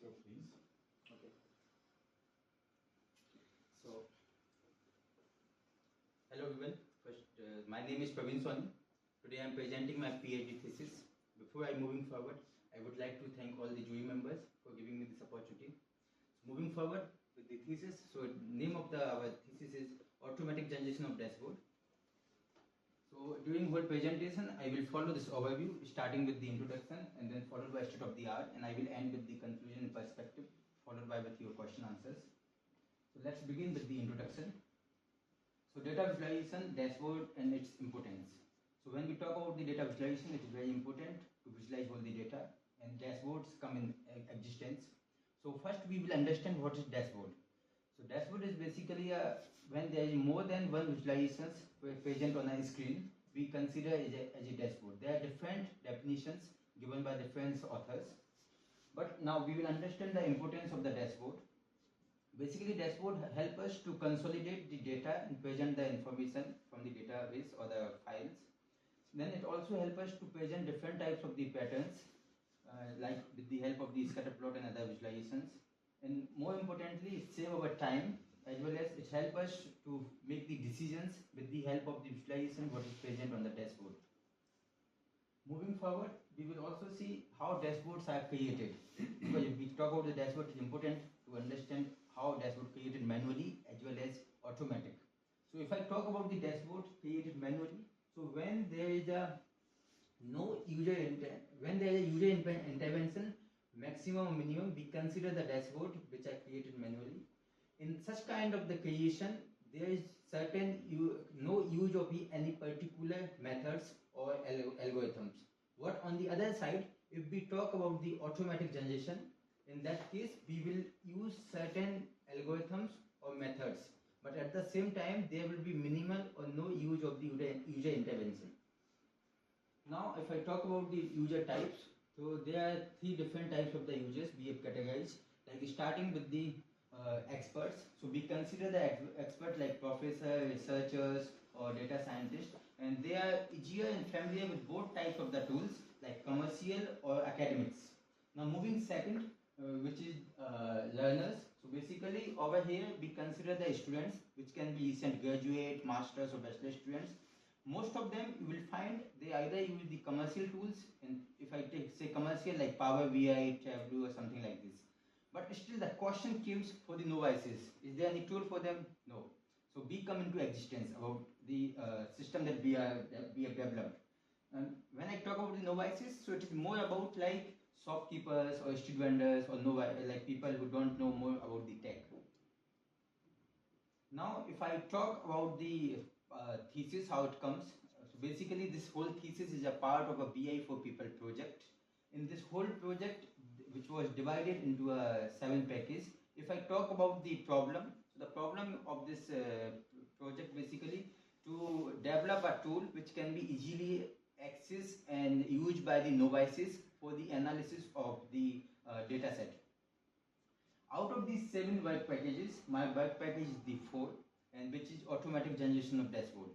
So please. Okay. So, hello everyone. First, my name is Praveen SONI. Today I am presenting my PhD thesis. Before I moving forward, I would like to thank all the jury members for giving me this opportunity. Moving forward with the thesis. So, name of our thesis is automatic generation of dashboard. So, during whole presentation, I will follow this overview, starting with the introduction and then followed by state of the art, and I will end with the conclusion and perspective, followed by with your question answers. So, let's begin with the introduction. So, data visualization, dashboard, and its importance. So, when we talk about the data visualization, it is very important to visualize all the data, and dashboards come in existence. So, first we will understand what is dashboard. So, dashboard is basically when there is more than one visualizations present on a screen, we consider as a dashboard. There are different definitions given by different authors, but now we will understand the importance of the dashboard. Basically, dashboard help us to consolidate the data and present the information from the database or the files. Then it also help us to present different types of the patterns, like with the help of the scatter plot and other visualizations. And more importantly, it save our time, as well as it help us to make the decisions with the help of the visualization what is present on the dashboard. Moving forward, we will also see how dashboards are created. Because if we talk about the dashboard, it is important to understand how dashboard created manually as well as automatic. So if I talk about the dashboard created manually, so when there is no user intervention, maximum or minimum, we consider the dashboard which are created manually. In such kind of the creation, there is certain no use of any particular methods or algorithms. What on the other side, if we talk about the automatic generation, in that case we will use certain algorithms or methods, but at the same time there will be minimal or no use of the user intervention. Now if I talk about the user types, so there are three different types of the users we have categorized, like starting with the experts. So we consider the expert like professor, researchers or data scientists, and they are easier and familiar with both types of the tools like commercial or academics. Now moving second, which is learners. So basically over here we consider the students, which can be recent graduate, masters or bachelor students. Most of them you will find they either use the commercial tools, and if I say commercial like Power BI, Tableau or something like this. But still the question comes for the novices. Is there any tool for them? No. So we come into existence about the system that we have developed. And when I talk about the novices, so it is more about like shopkeepers or street vendors or like people who don't know more about the tech. Now if I talk about the thesis, how it comes. So basically this whole thesis is a part of a BI for People project. In this whole project, which was divided into 7 packages, if I talk about the problem, so the problem of this project basically to develop a tool which can be easily accessed and used by the novices for the analysis of the data set. Out of these 7 work packages, my work package is the 4, and which is automatic generation of dashboard.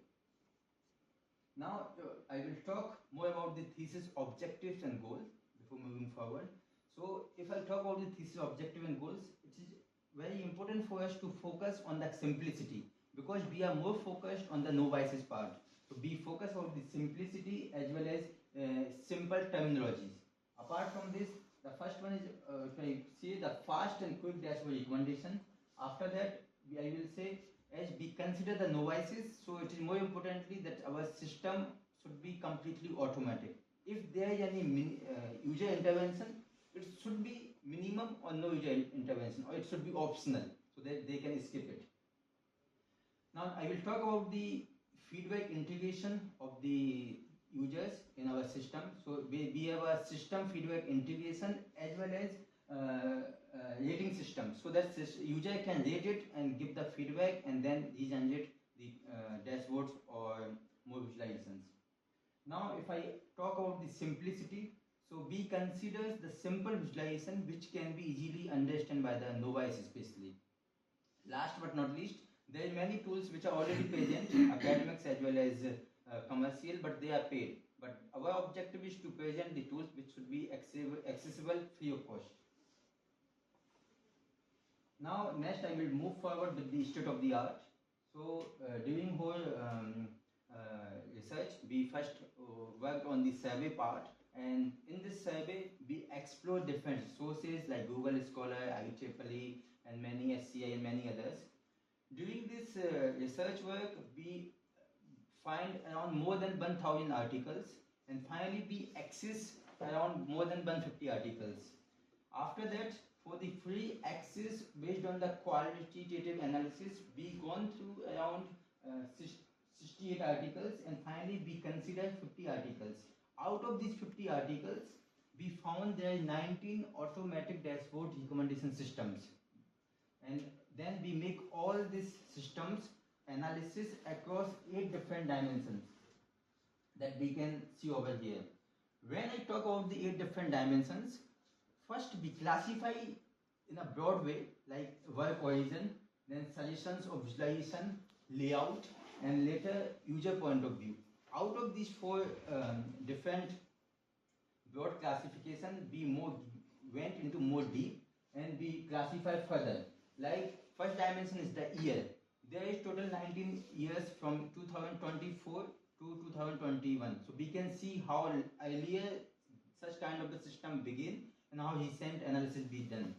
Now I will talk more about the thesis objectives and goals before moving forward. So if I talk about the thesis objective and goals, it is very important for us to focus on the simplicity, because we are more focused on the novices part. So we focus on the simplicity as well as simple terminologies. Apart from this, the first one is if I say the fast and quick dashboard recommendation. After that, I will say as we consider the novices, so it is more importantly that our system should be completely automatic. If there is any user intervention, it should be minimum or no user intervention, or it should be optional so that they can skip it. Now I will talk about the feedback integration of the users in our system. So we have a system feedback integration as well as rating system, so that user can rate it and give the feedback, and then regenerate the dashboards or more visualizations. Now if I talk about the simplicity, so we consider the simple visualization which can be easily understood by the novice especially. Last but not least, there are many tools which are already present, academics as well as commercial, but they are paid. But our objective is to present the tools which should be accessible free of cost. Now next I will move forward with the state of the art. So during whole research, we first worked on the survey part, and in this survey we explore different sources like Google Scholar, IEEE, and many SCI and many others. During this research work, we find around more than 1000 articles, and finally we access around more than 150 articles. After that, for the free access based on the qualitative analysis, we gone through around 68 articles, and finally we considered 50 articles. Out of these 50 articles, we found there are 19 automatic dashboard recommendation systems, and then we make all these systems analysis across 8 different dimensions that we can see over here. When I talk about the 8 different dimensions, first we classify in a broad way like work origin, then suggestions of visualization, layout, and later user point of view. Out of these 4 different broad classification, we went into more deep and we classify further. Like first dimension is the year. There is total 19 years from 2024 to 2021. So we can see how earlier such kind of the system begin and how recent analysis be done.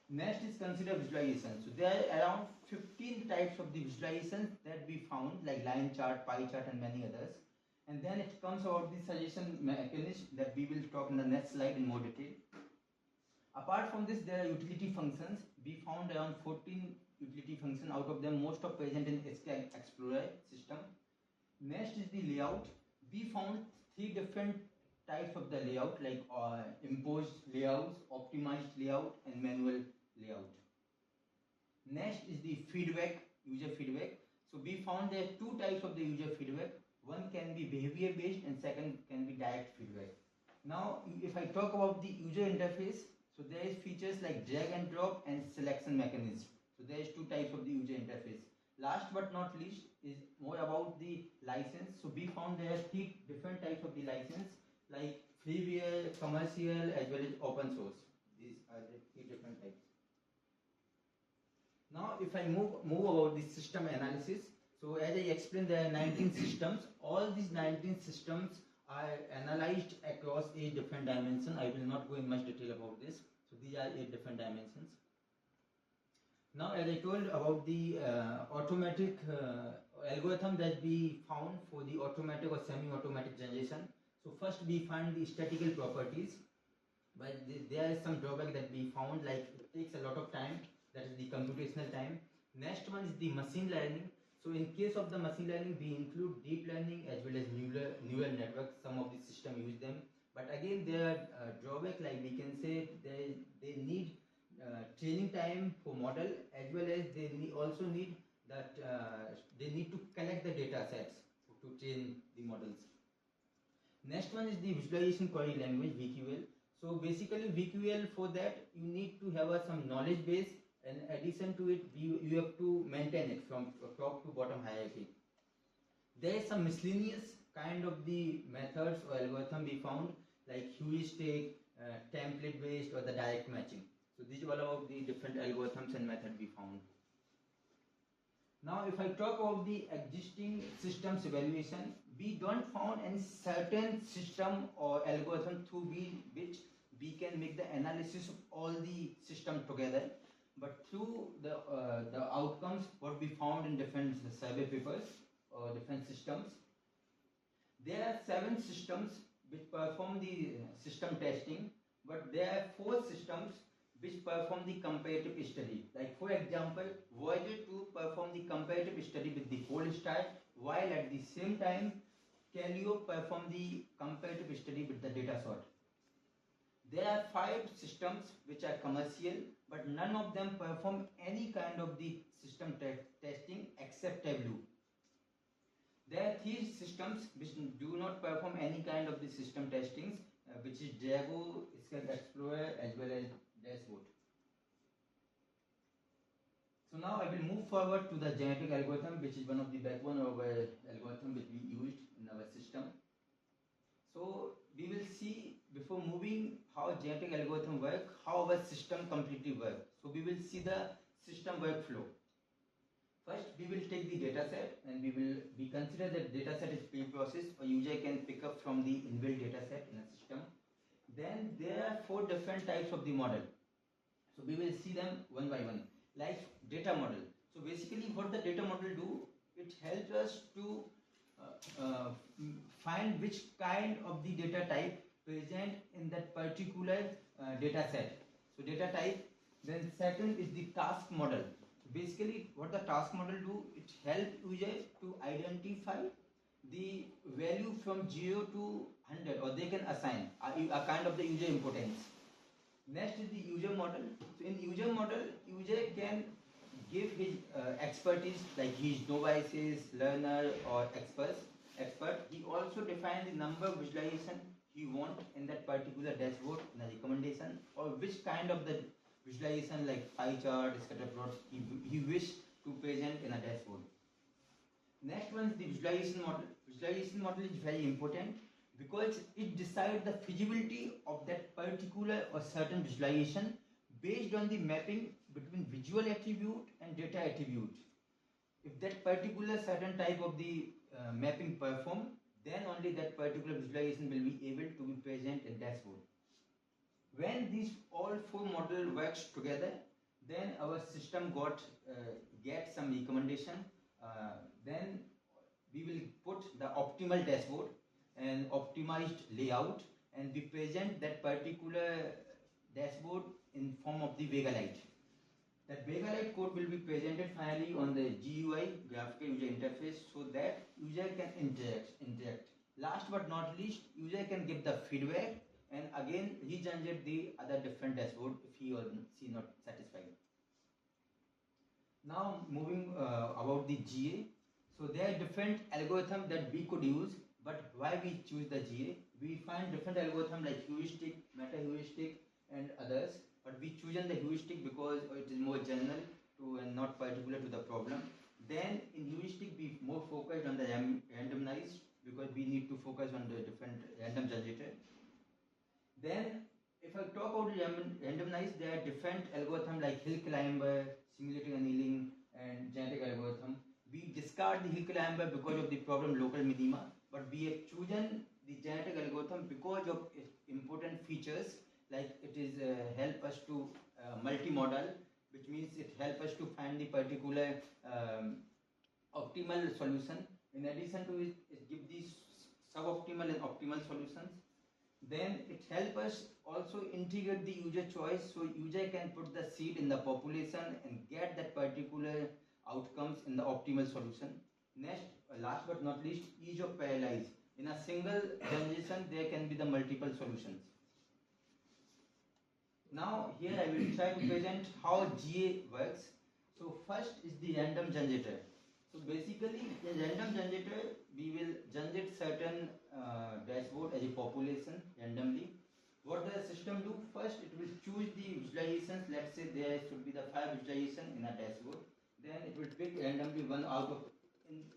Next is consider visualization. So there are around 15 types of the visualizations that we found, like line chart, pie chart, and many others. And then it comes about the suggestion mechanism that we will talk in the next slide in more detail. Apart from this, there are utility functions. We found around 14 utility functions. Out of them, most are present in SQL Explorer system. Next is the layout. We found 3 different types of the layout, like imposed layouts, optimized layout, and manual layout. Next is the feedback, user feedback. So we found there are 2 types of the user feedback. One can be behavior based and second can be direct feedback. Now if I talk about the user interface, so there is features like drag and drop and selection mechanism. So there is 2 types of the user interface. Last but not least is more about the license. So we found there are 3 different types of the license, like freeware, commercial, as well as open source. These are the 3 different types. Now if I move about the system analysis, so as I explained, there are 19 systems. All these 19 systems are analyzed across 8 different dimensions. I will not go in much detail about this. So these are 8 different dimensions. Now as I told about the automatic algorithm that we found for the automatic or semi-automatic generation. So first we find the statistical properties, but there is some drawback that we found, like it takes a lot of time, that is the computational time. Next one is the machine learning. So in case of the machine learning, we include deep learning as well as neural networks. Some of the system use them, but again there are drawback, like we can say they need training time for model, as well as they also need that they need to collect the data sets to train the models. Next one is the visualization query language, VQL. So basically VQL, for that you need to have some knowledge base. In addition to it, you have to maintain it from top to bottom hierarchy. There is some miscellaneous kind of the methods or algorithm we found, like heuristic, template based, or the direct matching. So these are all about the different algorithms and methods we found. Now if I talk about the existing systems evaluation, we don't found any certain system or algorithm through which we can make the analysis of all the system together. But through the outcomes, what we found in different survey papers or different systems, there are 7 systems which perform the system testing, but there are 4 systems which perform the comparative study. Like for example, Voyager 2 perform the comparative study with the whole star, while at the same time Calio perform the comparative study with the data sort. There are 5 systems which are commercial, but none of them perform any kind of the system testing except Tableau. There are 3 systems which do not perform any kind of the system testings, which is Drago, SQL Explorer, as well as Dashboard. So now I will move forward to the genetic algorithm, which is one of the backbone of our algorithm which we used in our system. So we will see, before moving how genetic algorithm work, how our system completely work. So we will see the system workflow. First, we will take the data set and we consider that data set is pre-processed or user can pick up from the inbuilt data set in a system. Then there are 4 different types of the model. So we will see them one by one. Like data model. So basically what the data model do, it helps us to find which kind of the data type present in that particular data set. So data type. Then second is the task model. Basically what the task model do, it helps user to identify the value from 0 to 100, or they can assign a kind of the user importance. Next is the user model. So in user model, user can give his expertise, like his novices, learner or expert. He also defines the number of visualization he want in that particular dashboard in a recommendation, or which kind of the visualization like pie chart, scatter plot he wish to present in a dashboard. Next one is the visualization model. Visualization model is very important because it decides the feasibility of that particular or certain visualization based on the mapping between visual attribute and data attribute. If that particular certain type of the mapping perform, then only that particular visualization will be able to be present in dashboard. When these all 4 model works together, then our system get some recommendation. Then we will put the optimal dashboard and optimized layout, and we present that particular dashboard in form of the Vega Lite. That Vega Lite code will be presented finally on the GUI, graphical user interface, so that user can interact. Last but not least, user can give the feedback and again regenerate the other different dashboard if he or she not satisfied. Now moving about the GA. So there are different algorithms that we could use, but why we choose the GA? We find different algorithms like heuristic, meta heuristic and others, but we chosen the heuristic because it is more general to and not particular to the problem. Then in heuristic we more focused on the randomized because we need to focus on the different random generator. Then if I talk about the randomized, there are different algorithms like hill climber, simulating annealing and genetic algorithm. We discard the hill climber because of the problem local minima, but we have chosen the genetic algorithm because of its important features, like it is help us to multimodal, which means it help us to find the particular optimal solution. In addition to it, it gives these suboptimal and optimal solutions. Then it helps us also integrate the user choice, so user can put the seed in the population and get that particular outcomes in the optimal solution. Next, last but not least, ease of parallelize. In a single generation, there can be the multiple solutions. Now here I will try to present how GA works. So first is the random generator. So basically, in random generator, we will generate certain dashboard as a population randomly. What does the system do? First, it will choose the visualizations. Let's say there should be the 5 visualization in a dashboard. Then it will pick randomly one out of.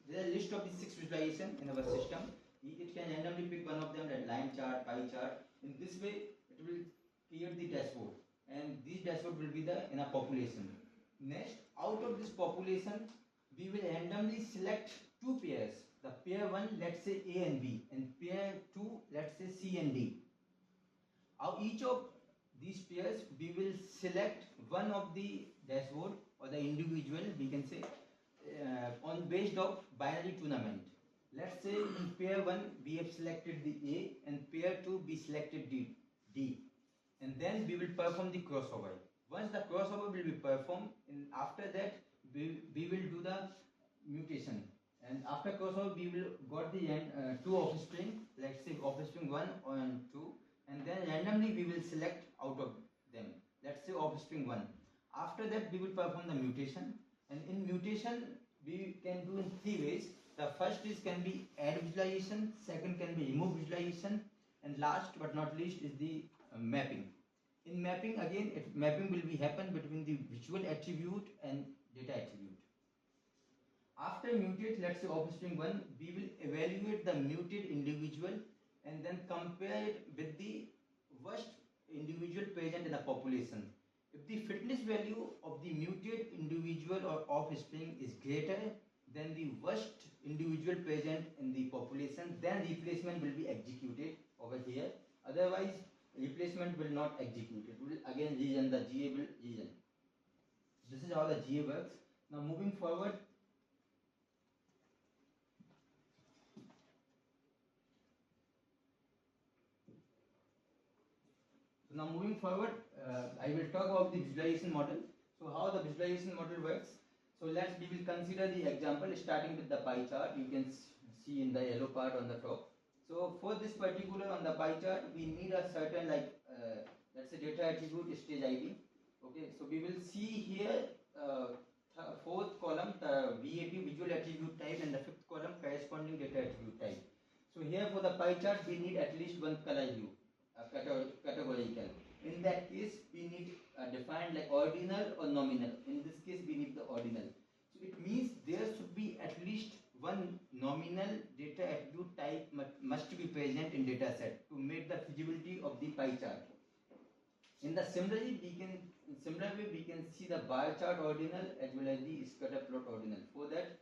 There is a list of the 6 visualization in our system. It can randomly pick one of them, like line chart, pie chart. In this way, it will create the dashboard, and this dashboard will be in a population. Next, out of this population, we will randomly select 2 pairs. The pair 1, let's say A and B, and pair 2, let's say C and D. Each of these pairs, we will select one of the dashboard or the individual, we can say, on based of binary tournament. Let's say in pair 1, we have selected the A, and pair 2, we selected D. And then we will perform the crossover. Once the crossover will be performed, and after that, we will do the mutation, and after crossover we will got the 2 offspring, let's say offspring 1 and 2, and then randomly we will select out of them, let's say offspring 1. After that we will perform the mutation, and in mutation we can do in 3 ways. The first is can be add visualization, second can be remove visualization, and last but not least is the mapping. In mapping, again mapping will be happen between the visual attribute and data attribute. After mutate, let's say offspring 1, we will evaluate the muted individual and then compare it with the worst individual present in the population. If the fitness value of the muted individual or offspring is greater than the worst individual present in the population, then replacement will be executed over here. Otherwise, replacement will not execute. It will again region, the GA will region. This is how the GA works. Now moving forward, I will talk about the visualization model. So how the visualization model works. So we will consider the example starting with the pie chart. You can see in the yellow part on the top. So for this particular on the pie chart, we need a certain let's say data attribute stage ID. Okay, so we will see here fourth column the VAT visual attribute type and the fifth column corresponding data attribute type. So here for the pie chart we need at least one color hue, categorical. In that case we need defined like ordinal or nominal. In this case we need the ordinal. So it means there should be at least one nominal data attribute type must be present in data set to make the feasibility of the pie chart. In the similar way we can see the bar chart ordinal as well as the scatter plot ordinal. For that,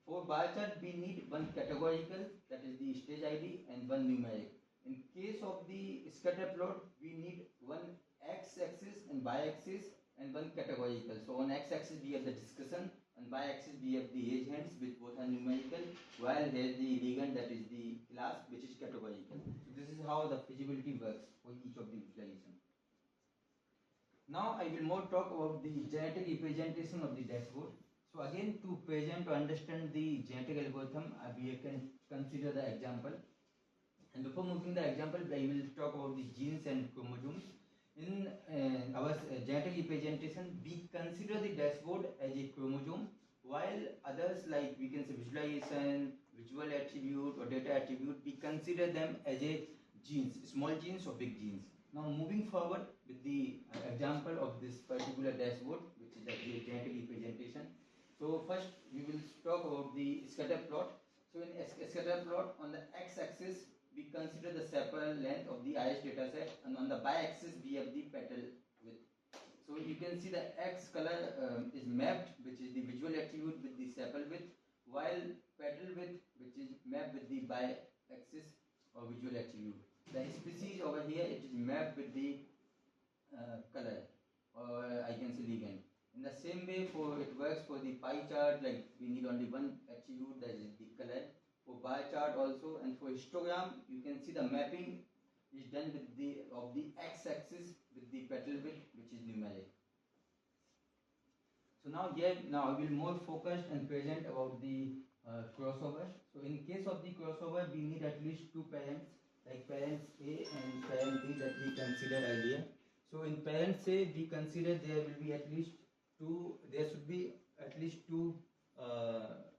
for bar chart we need one categorical, that is the stage ID, and one numeric. In case of the scatter plot we need one x-axis and y-axis and one categorical. So on x-axis we have the discussion, on y-axis we have the age hands which both are numerical, while here the ligand, that is the class, which is categorical. So this is how the feasibility works for each of the visualization. Now I will more talk about the genetic representation of the dashboard. So again, to present or understand the genetic algorithm, we can consider the example. And before moving the example, I will talk about the genes and chromosomes. In our genetic representation, we consider the dashboard as a chromosome, while others like we can say visualization, visual attribute or data attribute, we consider them as a genes, small genes or big genes. Now moving forward with the example of this particular dashboard, which is a genetic representation. So first we will talk about the scatter plot. So in scatter plot, on the x-axis we consider the sepal length of the IS data set, and on the y-axis we have the petal width. So you can see the X color is mapped, which is the visual attribute with the sepal width, while petal width, which is mapped with the y-axis or visual attribute. The species over here, it is mapped with the color, or I can say ligand. In the same way, it works for the pie chart, like we need only one attribute, that is the color. For bar chart also, and for histogram, you can see the mapping is done with the x-axis with the petal width, which is numeric. So now I will more focused and present about the crossover. So in case of the crossover, we need at least two parents, like parents A and parent B that we considered earlier. So in parents A, we consider there will be at least two. There should be at least two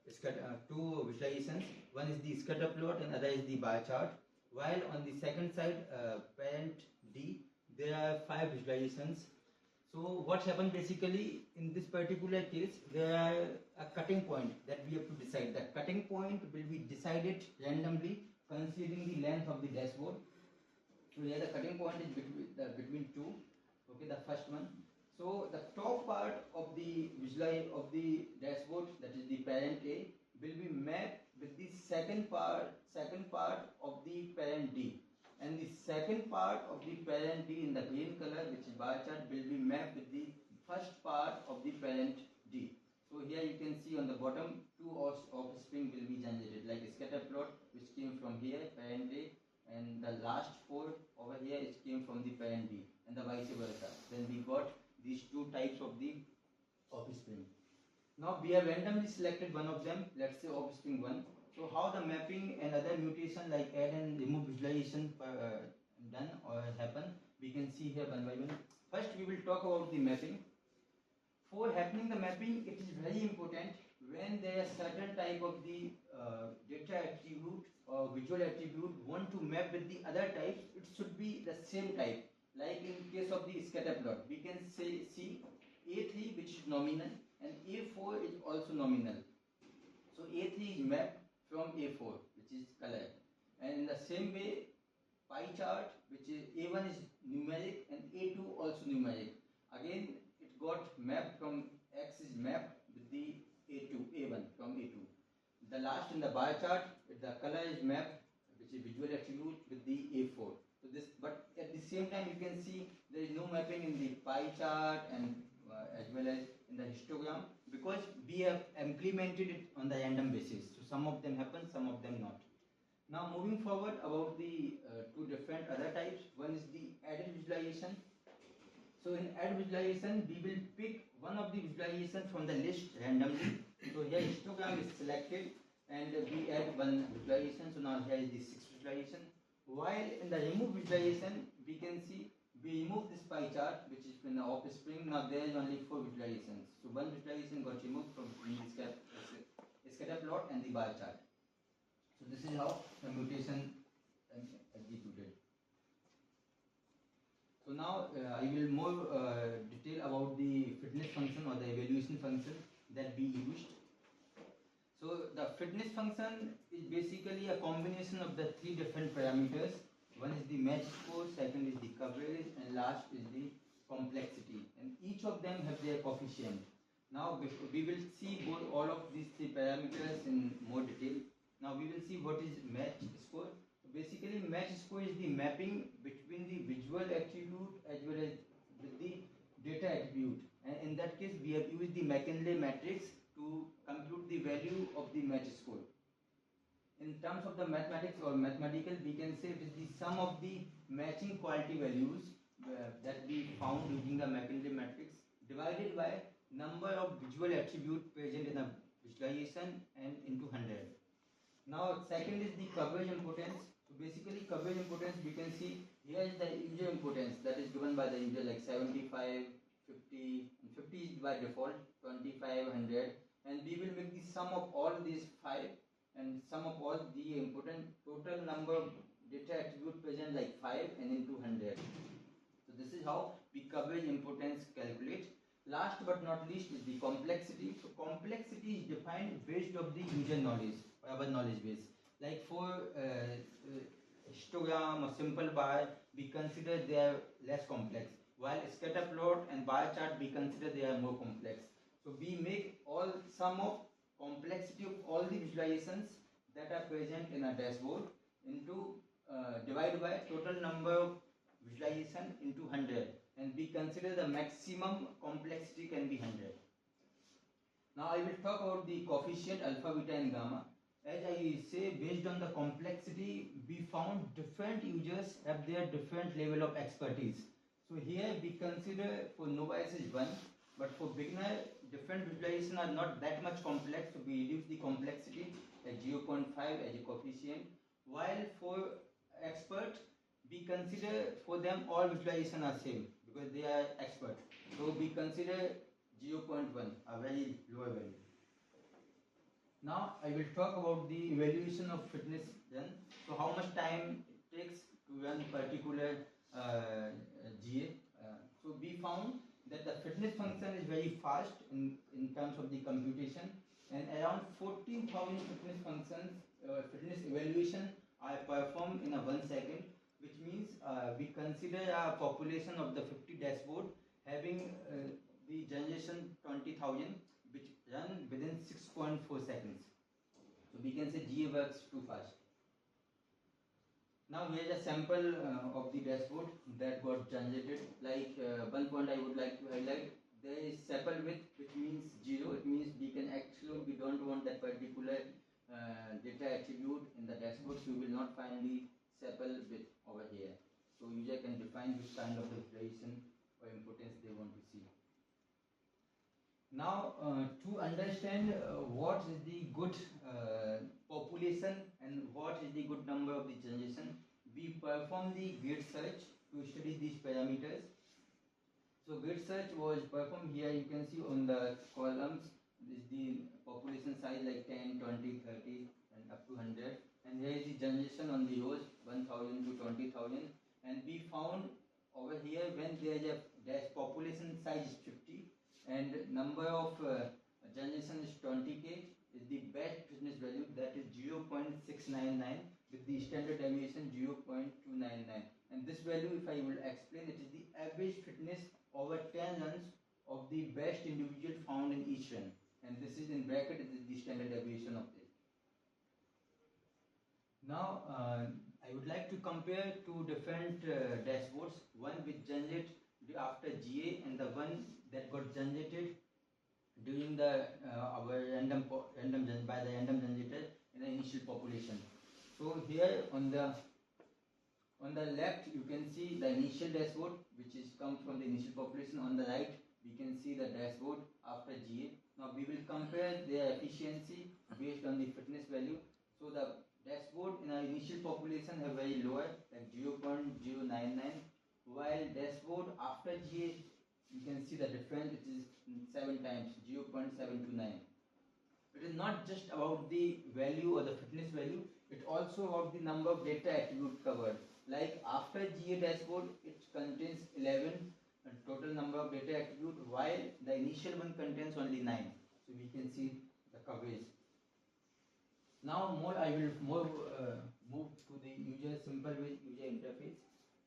visualizations. One is the scatter plot and other is the bar chart. While on the second side, parent D, there are 5 visualizations. So what happened basically in this particular case, there are a cutting point that we have to decide. The cutting point will be decided randomly considering the length of the dashboard. So here the cutting point is between two. Okay, the first one. So the top part of the dashboard, that is the parent A, will be mapped with the second part of the parent D, and the second part of the parent D in the green color, which is bar chart, will be mapped with the first part of the parent D. So here you can see on the bottom, two offspring will be generated, like a scatter plot which came from here, parent A, and the last 4 over here it came from the parent D, and the vice versa. Then we got these two types of the offspring. Now we have randomly selected one of them, let's say offspring 1. So how the mapping and other mutation like add and remove visualization done or happen, we can see here one by one. First we will talk about the mapping. For happening the mapping, it is very important when there is certain type of the data attribute or visual attribute want to map with the other types, it should be the same type. Like in case of the scatter plot, we can see A3 which is nominal and A4 is also nominal. So A3 is mapped from A4, which is color. And in the same way, pie chart, which is A1 is numeric and A2 also numeric. Again, got mapped from X is mapped with the A2, A1 from A2. The last in the bar chart, the color is mapped, which is visual attribute, with the A4. So this, but at the same time you can see there is no mapping in the pie chart and as well as in the histogram, because we have implemented it on the random basis. So some of them happen, some of them not. Now moving forward about the two different other types. One is the added visualization. So in add visualization, we will pick one of the visualization from the list randomly. So here histogram is selected and we add one visualization. So now here is the sixth visualization. While in the remove visualization, we can see we remove this pie chart, which is in the offspring. Now there is only 4 visualizations. So one visualization got removed from the scatter plot and the bar chart. So this is how the mutation executed. So now I will more detail about the fitness function or the evaluation function that we used. So the fitness function is basically a combination of the 3 different parameters. One is the match score, second is the coverage, and last is the complexity. And each of them have their coefficient. Now we will see all of these 3 parameters in more detail. Now we will see what is match score. So basically match score is the mapping between the visual attribute as well as with the data attribute. And in that case we have used the McKinley matrix to compute the value of the match score. In terms of the mathematics or mathematical, we can say it is the sum of the matching quality values that we found using the McKinley matrix divided by number of visual attributes present in a visualization and into 100. Now second is the coverage importance. So basically coverage importance, we can see here is the user importance that is given by the user, like 75, 50, and 50 is by default, 25, 100, and we will make the sum of all these 5 and sum of all the important total number of data attribute present, like 5 and into 100. So this is how we coverage importance calculate. Last but not least is the complexity. So complexity is defined based on the user knowledge or our knowledge base. Like for histogram or simple bar, we consider they are less complex, while scatter plot and bar chart we consider they are more complex. So we make all sum of complexity of all the visualizations that are present in a dashboard into divided by total number of visualization into 100, and we consider the maximum complexity can be 100. Now I will talk about the coefficient alpha, beta and gamma. As I say, based on the complexity, we found different users have their different level of expertise. So here we consider for novice is 1, but for beginner, different visualizations are not that much complex, so we reduce the complexity at 0.5 as a coefficient. While for expert, we consider for them all visualizations are same because they are expert. So we consider 0.1, a very lower value. Now I will talk about the evaluation of fitness run. So how much time it takes to run particular GA. So we found that the fitness function is very fast in terms of the computation, and around 14,000 fitness functions, fitness evaluation are performed in a 1 second, which means we consider a population of the 50 dashboard having the generation 20,000, which run within 6.4 seconds. So we can say GA works too fast. Now here is a sample of the dashboard that got generated. Like one point I would like to highlight, there is sepal width, which means 0. It means we can exclude, we don't want that particular data attribute in the dashboard, so you will not find the sepal width over here. So user can define which kind of visualization or importance they want to see. Now to understand what is the good population and what is the good number of the generation, we perform the grid search to study these parameters. So grid search was performed. Here you can see on the columns this is the population size, like 10, 20, 30 and up to 100, and here is the generation on the rows 1,000 to 20,000, and we found over here when there is a dash population size is 50 and number of generation is 20k, is the best fitness value, that is 0.699 with the standard deviation 0.299, and this value, if I will explain, it is the average fitness over 10 runs of the best individual found in each run, and this is in bracket is the standard deviation of this. Now I would like to compare two different dashboards, one which generated after GA and the one that got generated during the our by the random generator in the initial population. So here on the left you can see the initial dashboard which is come from the initial population. On the right we can see the dashboard after GA. Now we will compare their efficiency based on the fitness value. So the dashboard in our initial population have very lower like 0.099, while dashboard after GA you can see the difference, it is 7 times 0.729. It is not just about the value or the fitness value, it also about the number of data attribute covered. Like after GA dashboard it contains 11 total number of data attribute, while the initial one contains only 9. So we can see the coverage. Now I will move to the SimpleVis user interface.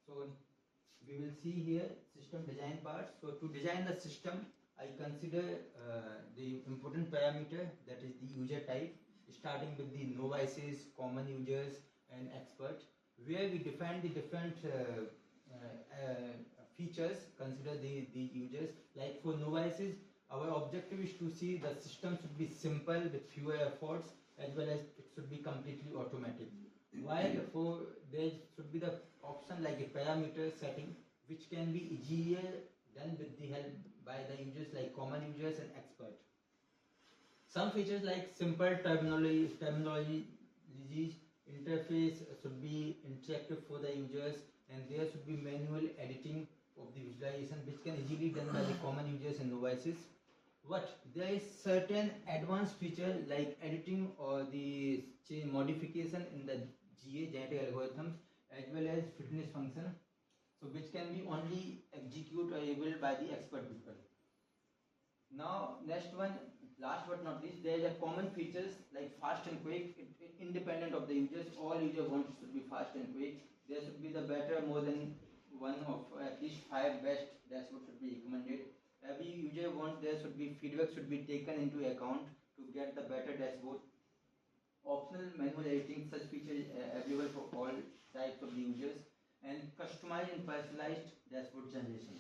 So we will see here system design parts. So to design the system, I consider the important parameter, that is the user type, starting with the novices, common users and expert, where we define the different features, consider the users. Like for novices, our objective is to see the system should be simple with fewer efforts, as well as it should be completely automatic. While for there should be the option like a parameter setting, which can be easier done with the help by the users like common users and expert. Some features like simple terminology interface should be interactive for the users, and there should be manual editing of the visualization, which can easily done by the common users and novices. But there is certain advanced feature like editing or the modification in the GA genetic algorithms, as well as fitness function, so which can be only executable by the expert people. Now next one, last but not least, there is a common features like fast and quick, independent of the users. All users want it to be fast and quick. There should be the better, more than one of at least 5 best dashboard should be recommended. Every user wants there should be feedback should be taken into account to get the better dashboard. Optional manual editing, such features available for all types of the users, and customized and personalized dashboard generation.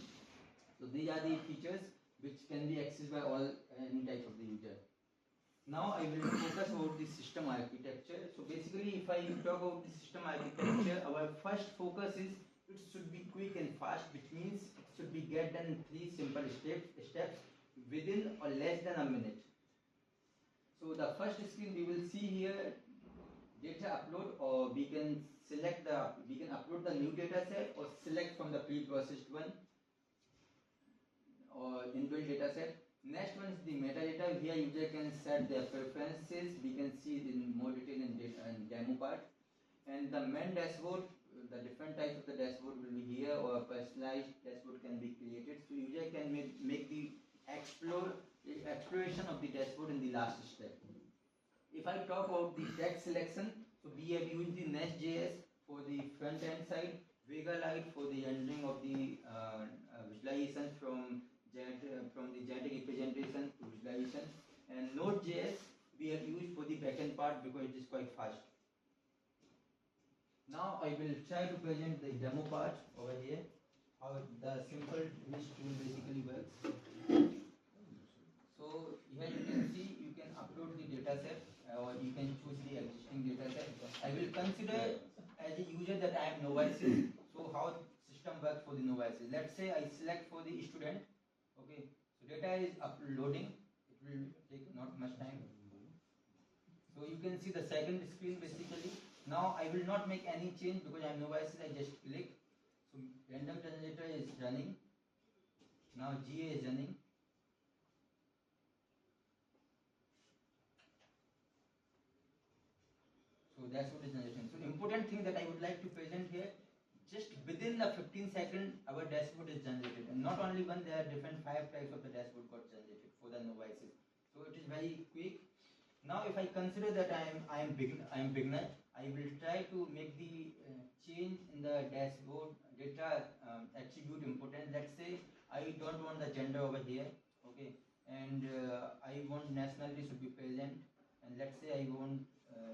So these are the features which can be accessed by all any type of the user. Now I will focus about the system architecture. So basically, if I talk about the system architecture, our first focus is it should be quick and fast, which means it should be get done in 3 simple steps within or less than a minute. So the first screen we will see here data upload, or we can upload the new data set or select from the pre-processed one or inbuilt data set. Next one is the metadata. Here user can set their preferences. We can see it in more detail in data and demo part. And the main dashboard, the different types of the dashboard will be here, or a personalized dashboard can be created. So user can make the exploration of the dashboard in the last step. If I talk about the text selection, so we have used the Nest.js for the front end side, Vega Lite for the rendering of the visualization from the genetic representation to visualization, and Node.js we have used for the backend part because it is quite fast. Now I will try to present the demo part over here, how the SimpleVis tool basically works. So here you can see you can upload the data set, or you can choose the existing data set. I will consider as a user that I am novices. So how system works for the novices? Let's say I select for the student. Okay, so data is uploading. It will take not much time. So you can see the second screen basically. Now I will not make any change because I am novices. I just click. So random generator is running. Now GA is running. So that's what is generating. So important thing that I would like to present here, just within the 15 seconds our dashboard is generated, and not only one, there are different 5 types of the dashboard got generated for the novices. So it is very quick. Now if I consider that I am beginner, I will try to make the change in the dashboard data attribute important. Let's say I don't want the gender over here, okay, and I want nationality should be present, and let's say I want,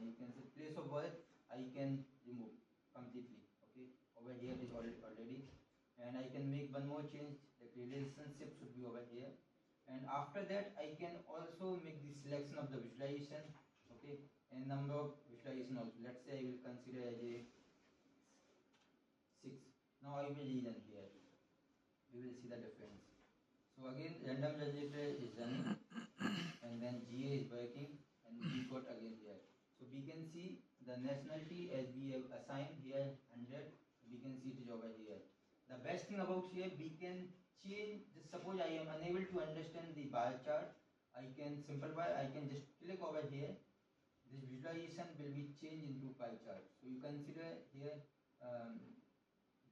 you can say place of birth, I can remove completely, okay, over here it is already, and I can make one more change, that relationship should be over here, and after that I can also make the selection of the visualization, okay, and number of visualization also, let's say I will consider as a 6, now I will reason here, we will see the difference. So again random generator is running and then GA is working and we got again here. So we can see the nationality as we have assigned here 100, we can see it is over here. The best thing about here, we can change, just suppose I am unable to understand the bar chart, I can simplify, I can just click over here, this visualization will be changed into pie chart. So you consider here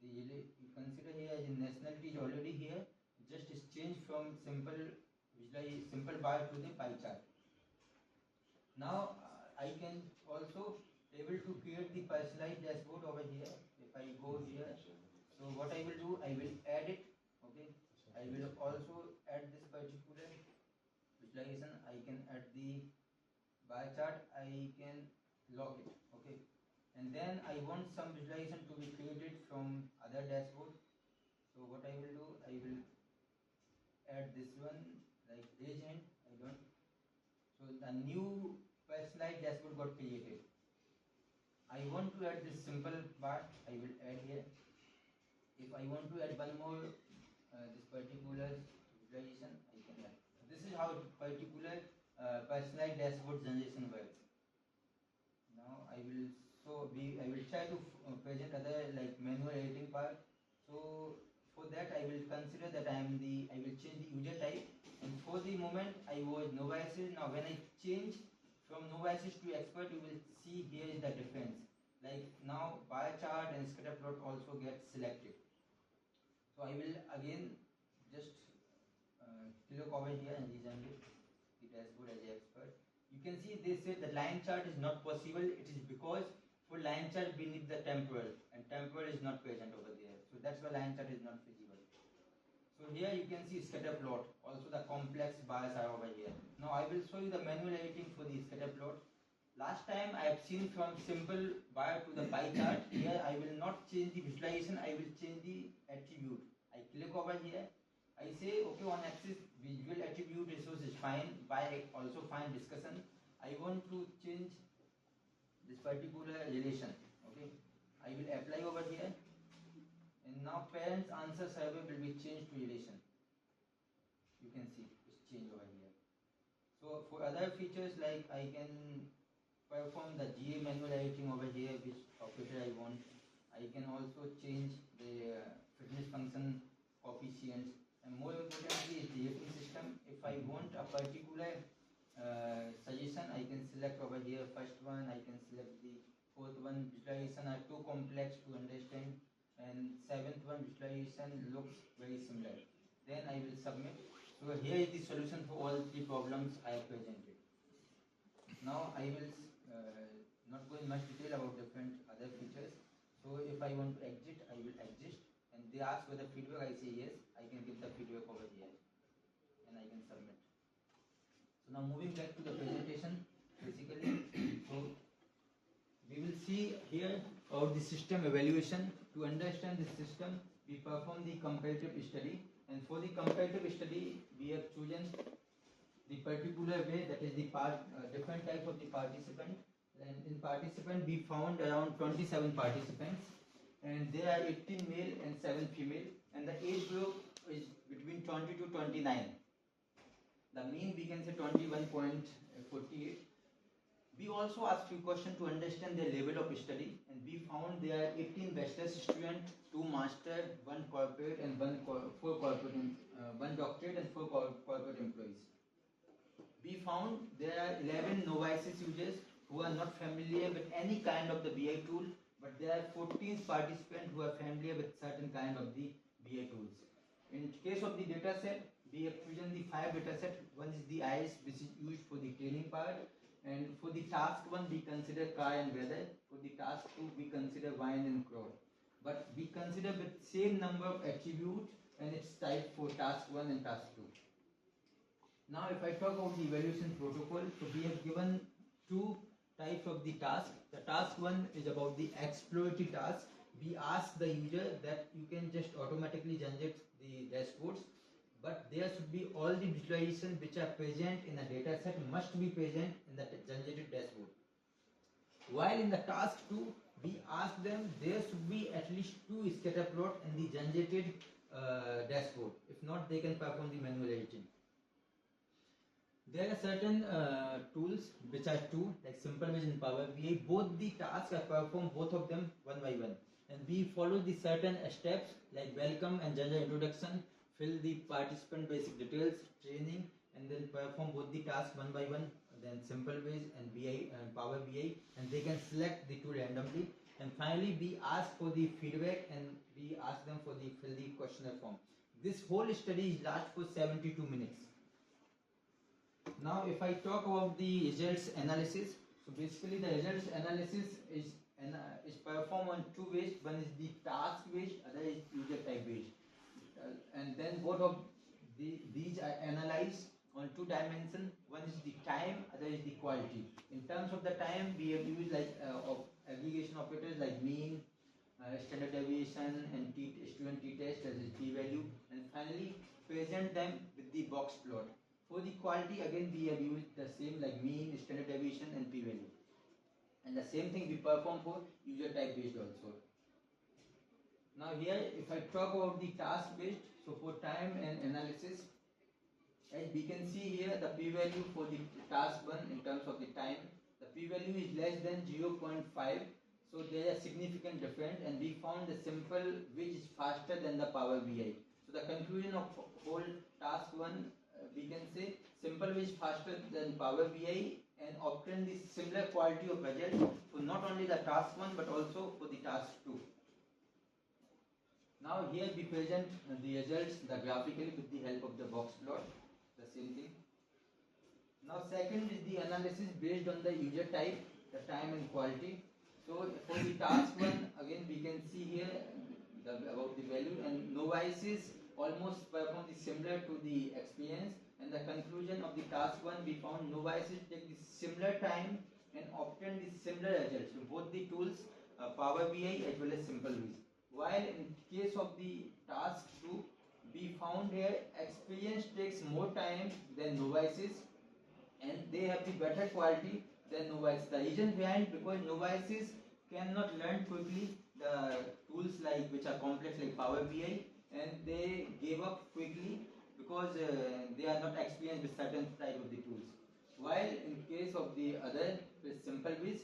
you consider here as nationality is already here, just is changed from simple bar to the pie chart. Now I can also able to create the personalized dashboard over here. If I go here, so what I will do, I will add it, okay, I will also add this particular visualization, I can add the bar chart, I can lock it, okay, and then I want some visualization to be created from other dashboard. So what I will do, I will add this one like raise hand, I don't. So the new personalized dashboard got created. I want to add this simple bar, I will add here. If I want to add one more this particular visualization, I can add. This is how particular personalized dashboard generation works. Now I will I will try to present other like manual editing part. So for that I will consider that I will change the user type, and for the moment I was novices. Now when I change from novices to expert, you will see here is the difference. Like now bar chart and scatter plot also get selected. So I will again just click over here and regenerate the dashboard as an expert. You can see they said the line chart is not possible. It is because for line chart we need the temporal, and temporal is not present over there. So that's why line chart is not visible. So here you can see scatter plot. Also the complex bars are over here. Now I will show you the manual editing for the scatter plot. Last time I have seen from simple bar to the pie chart. Here I will not change the visualization. I will change the attribute. I click over here. I say okay, on axis visual attribute resource is fine. By also fine discussion. I want to change this particular relation, okay, I will apply over here, and now parents answer survey will be changed to relation. You can see it's changed over here. So for other features, like I can perform the GA manual editing over here, which operator I want. I can also change the fitness function coefficients, and more importantly is the rating system. If I want a particular suggestion, I can select over here first one, I can select the fourth one. Visualization are too complex to understand, and seventh one visualization looks very similar. Then I will submit. So here is the solution for all three problems I have presented. Now I will not go in much detail about different other features. So if I want to exit, I will exit, and they ask for the feedback, I say yes, I can give the feedback over here, and I can submit. So now moving back to the presentation, basically, so we will see here about the system evaluation. To understand the system, we perform the comparative study, and for the comparative study, we have chosen the particular way, that is the different type of the participant. And in participant, we found around 27 participants, and there are 18 male and 7 female, and the age group is between 20 to 29. The mean we can say 21.48. We also asked few questions to understand their level of study, and we found there are 18 bachelor's students, 2 master, 1 corporate, and 1 doctorate, and 4 corporate employees. We found there are 11 novices users who are not familiar with any kind of the BI tool, but there are 14 participants who are familiar with certain kind of the BI tools. In case of the data set, we have chosen the 5 data set. One is the IS, which is used for the training part, and for the task 1 we consider car and weather. For the task 2 we consider wine and crowd. But we consider with same number of attributes, and it's type for task 1 and task 2. Now if I talk about the evaluation protocol, so we have given two types of the task. The task 1 is about the exploratory task. We ask the user that you can just automatically generate the dashboards, but there should be all the visualizations which are present in a data set must be present in the generated dashboard. While in the task 2, we ask them there should be at least 2 scatter plot in the generated dashboard. If not, they can perform the manual editing. There are certain tools which are two, like SimpleVis and Power BI. Both the tasks are performed, both of them one by one, and we follow the certain steps like welcome and general introduction, fill the participant basic details, training, and then perform both the tasks one by one. Then SimpleVis and BI and Power BI, and they can select the tool randomly. And finally, we ask for the feedback and we ask them for the fill the questionnaire form. This whole study lasts for 72 minutes. Now, if I talk about the results analysis, so basically the results analysis is performed on two ways. One is the task based, other is user type based, and then both of these are analyzed on two dimensions. One is the time, other is the quality. In terms of the time, we have used like aggregation operators like mean, standard deviation, and student t-test, that is p-value, and finally present them with the box plot. For the quality, again we have used the same like mean, standard deviation, and p-value, and the same thing we perform for user type based also. Now here, if I talk about the task based, so for time and analysis, as we can see here, the p-value for the task 1 in terms of the time, the p-value is less than 0.5, so there is a significant difference, and we found the SimpleVis is faster than the Power BI. So the conclusion of whole task 1, we can say SimpleVis is faster than Power BI and obtain the similar quality of result for not only the task 1 but also for the task 2. Now here we present the results graphically with the help of the box plot. The same thing. Now second is the analysis based on the user type, the time and quality. So for the task 1, again we can see here about the value, and novices almost perform the similar to the experience, and the conclusion of the task 1, we found novices take the similar time and obtain the similar results. So both the tools, Power BI as well as SimpleVis. While in case of the task 2, we found here experience takes more time than novices, and they have the better quality than novices. The reason behind, because novices cannot learn quickly the tools like which are complex like Power BI, and they gave up quickly because they are not experienced with certain type of the tools. While in case of the other with SimpleVis,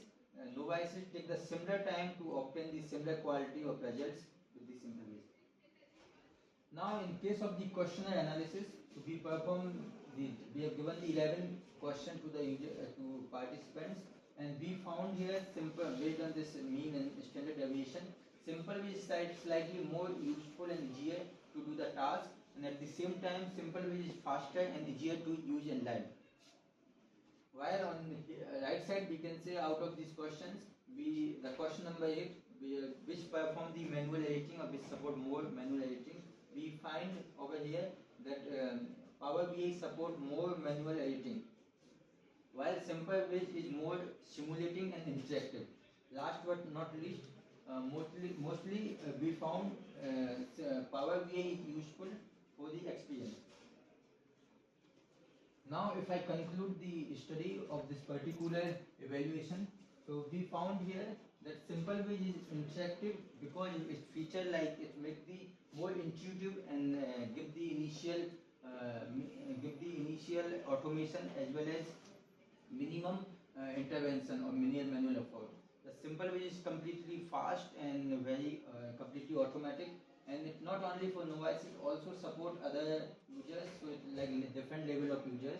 novices take the similar time to obtain the similar quality of results with the SimpleVis. Now, in case of the questionnaire analysis, so we have given the 11 questions to the user, to participants, and we found here based on this mean and standard deviation, SimpleVis is slightly more useful and easier to do the task, and at the same time SimpleVis is faster and easier to use and learn. While on the right side we can say out of these questions, the question number 8, which perform the manual editing or which support more manual editing, we find over here that Power BI support more manual editing, while SimpleVis is more simulating and interactive. Last but not least, mostly we found Power BI is useful for the experience. Now, if I conclude the study of this particular evaluation, so we found here that SimpleVis is interactive because it feature like it make the more intuitive and give the initial automation as well as minimum intervention or minimal manual effort. The SimpleVis is completely fast and very completely automatic, and it not only for novices, also support other users, so it's like different level of users.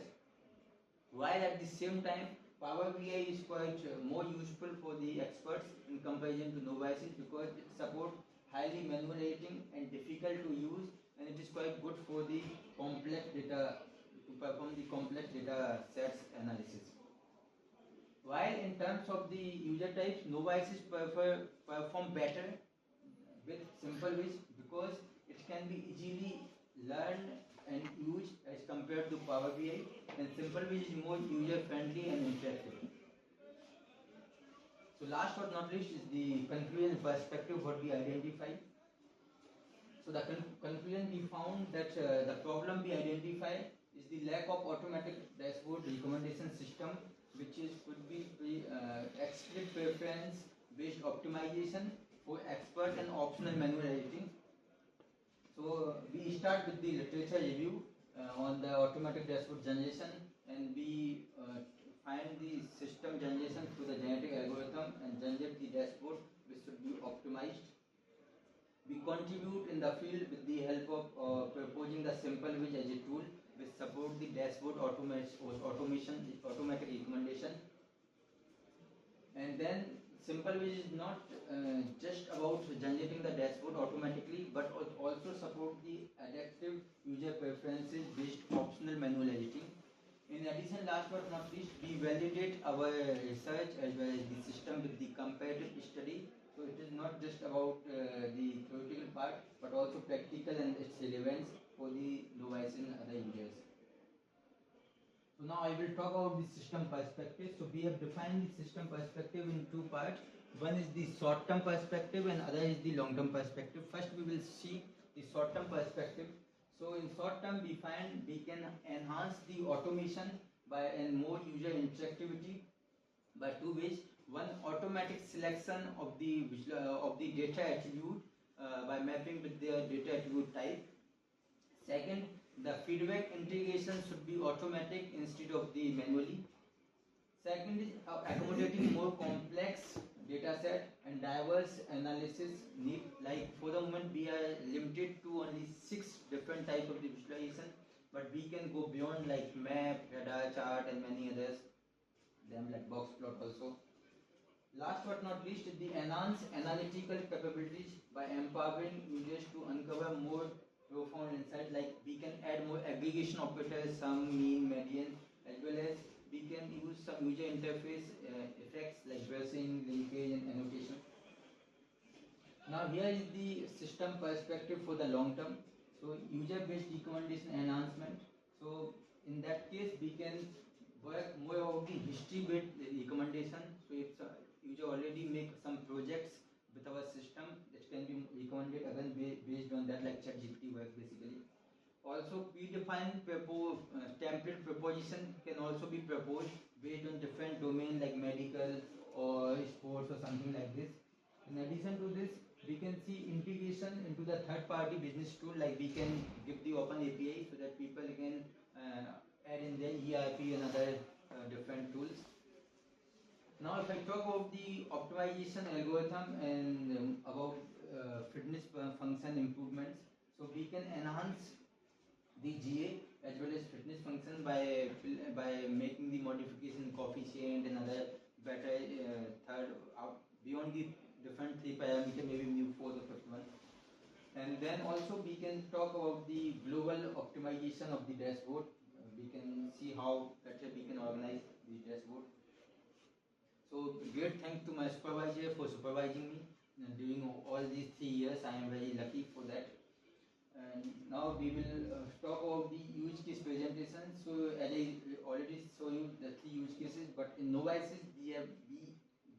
While at the same time, Power BI is quite more useful for the experts in comparison to novices because it supports highly manual editing and difficult to use, and it is quite good for the complex data, to perform the complex data sets analysis. While in terms of the user types, novices perform better with SimpleVis because it it can be easily learned and used as compared to Power BI, and SimpleVis is more user friendly and interactive. So last but not least is the conclusion perspective what we identify. So the conclusion we found that the problem we identify is the lack of automatic dashboard recommendation system, which is could be explicit preference based optimization for expert and optional manual editing. So we start with the literature review on the automatic dashboard generation, and we find the system generation through the genetic algorithm and generate the dashboard which should be optimized. We contribute in the field with the help of proposing the SimpleVis as a tool which support the dashboard automation, automatic recommendation. And then SimpleVis is not just about generating the dashboard automatically, but also support the adaptive user preferences based optional manual editing. In addition, last but not least, we validate our research as well as the system with the comparative study. So it is not just about the theoretical part, but also practical and its relevance for the novice and other users. So now I will talk about the system perspective. So we have defined the system perspective in two parts. One is the short-term perspective and other is the long-term perspective. First we will see the short-term perspective. So in short term we find we can enhance the automation by and more user interactivity by two ways. One, automatic selection of the data attribute by mapping with their data attribute type. Second, the feedback integration should be automatic instead of the manually. Second is accommodating more complex data set and diverse analysis need. Like for the moment we are limited to only 6 different types of the visualization, but we can go beyond like map, radar chart and many others, them like box plot also. Last but not least is the enhanced analytical capabilities by empowering users to uncover more profound insight. Like we can add more aggregation operators, sum, mean, median, as well as we can use some user interface effects like brushing, linkage and annotation. Now here is the system perspective for the long term. So user based recommendation enhancement. So in that case we can work more about the history based recommendation. So if user already make some projects with our system, that can be recommended again based on that, like ChatGPT work basically. Also predefined template proposition can also be proposed based on different domain like medical or sports or something like this. In addition to this, we can see integration into the third party business tool, like we can give the open API so that people can add in their ERP and other different tools. Now if I talk about the optimization algorithm and about fitness function improvements, so we can enhance the GA as well as fitness function by making the modification coefficient and other better third out beyond the different 3 parameter, maybe new 4th or 5th one. And then also we can talk about the global optimization of the dashboard. We can see how better we can organize the dashboard. So great thanks to my supervisor for supervising me during all these 3 years. I am very lucky for that. And now we will talk about the use case presentation. So as I already show you the 3 use cases, but in novices we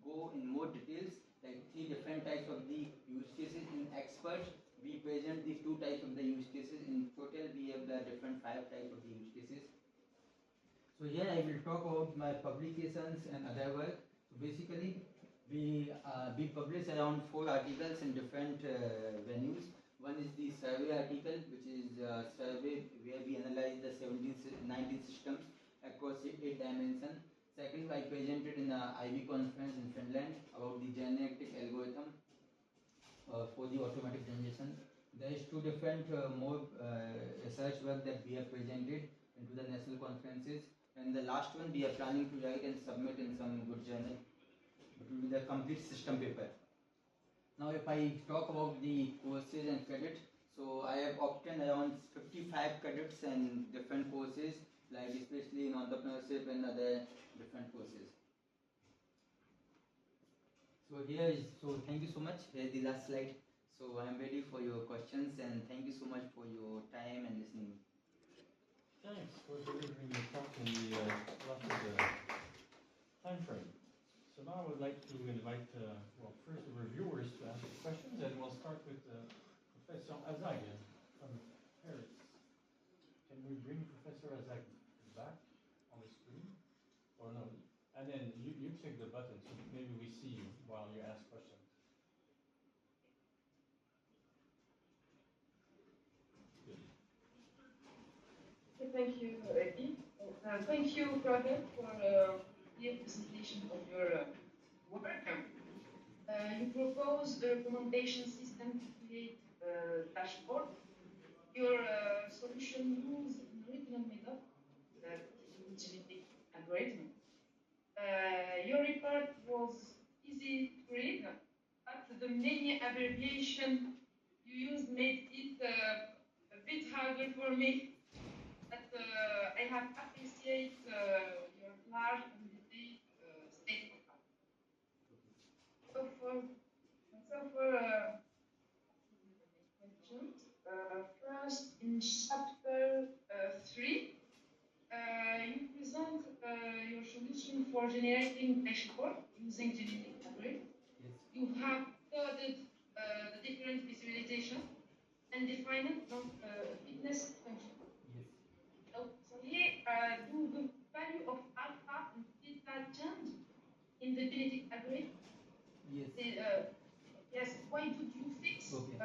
go in more details, like 3 different types of the use cases. In expert we present the 2 types of the use cases. In total we have the different 5 types of the use cases. So here I will talk about my publications and other work. So basically we publish around 4 articles in different venues. One is the survey article, which is a survey where we analyze the 19 systems across 8 dimensions. Second, I presented in the IB conference in Finland about the genetic algorithm for the automatic generation. There is 2 different more research work that we have presented into the national conferences. And the last one we are planning to write and submit in some good journal. It will be the complete system paper. Now if I talk about the courses and credit, so I have obtained around 55 credits and different courses, like especially in entrepreneurship and other different courses. So thank you so much. Here is the last slide. So I am ready for your questions, and thank you so much for your time and listening. Thanks for delivering your talk in the last of the time frame. So now I would like to invite, well, first the reviewers to ask questions, and we'll start with Professor Azag from Paris. Can we bring Professor Azag back on the screen? Or no? And then you click the button so maybe we see you while you ask questions. Thank you, Eddie. Thank you, Praveen, for the presentation of your work. You propose a recommendation system to create a dashboard. Your solution uses an original method, the genetic algorithm. Your report was easy to read, but the many abbreviations you used made it a bit harder for me. But I have appreciated your large and detailed statement. So for questions, first in chapter 3, you present your solution for generating dashboard using genetic algorithm. Yes. You have coded the different visualization and defined fitness function. Yes. So here, do the value of alpha and beta change in the genetic algorithm? Yes. Yes. Why did you fix Okay.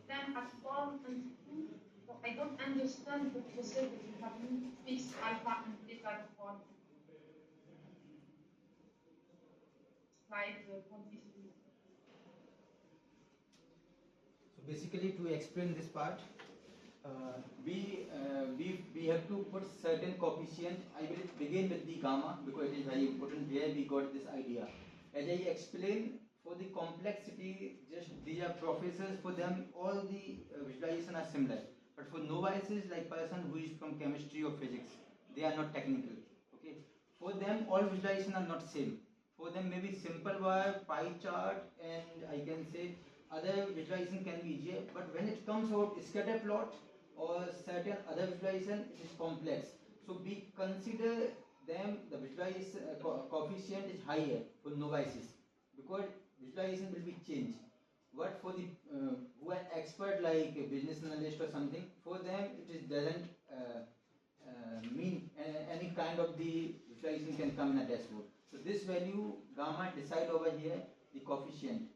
them at 1 and 2? So I don't understand the process that you have to fix alpha and beta at 1. Slide 23. So basically, to explain this part, we have to put certain coefficient. I will begin with the gamma because it is very important. Where we got this idea. As I explained, for the complexity, just these are professors. For them, all the visualization are similar. But for novices, like person who is from chemistry or physics, they are not technical. Okay. For them, all visualization are not same. For them, maybe SimpleVis, pie chart, and I can say other visualization can be easier. But when it comes out scatter plot or certain other visualization, it is complex. So we consider them the visualization coefficient is higher for novices because visualization will be changed. What for the who are expert like a business analyst or something, for them it is doesn't mean any kind of the visualization can come in a dashboard. So this value gamma decide over here the coefficient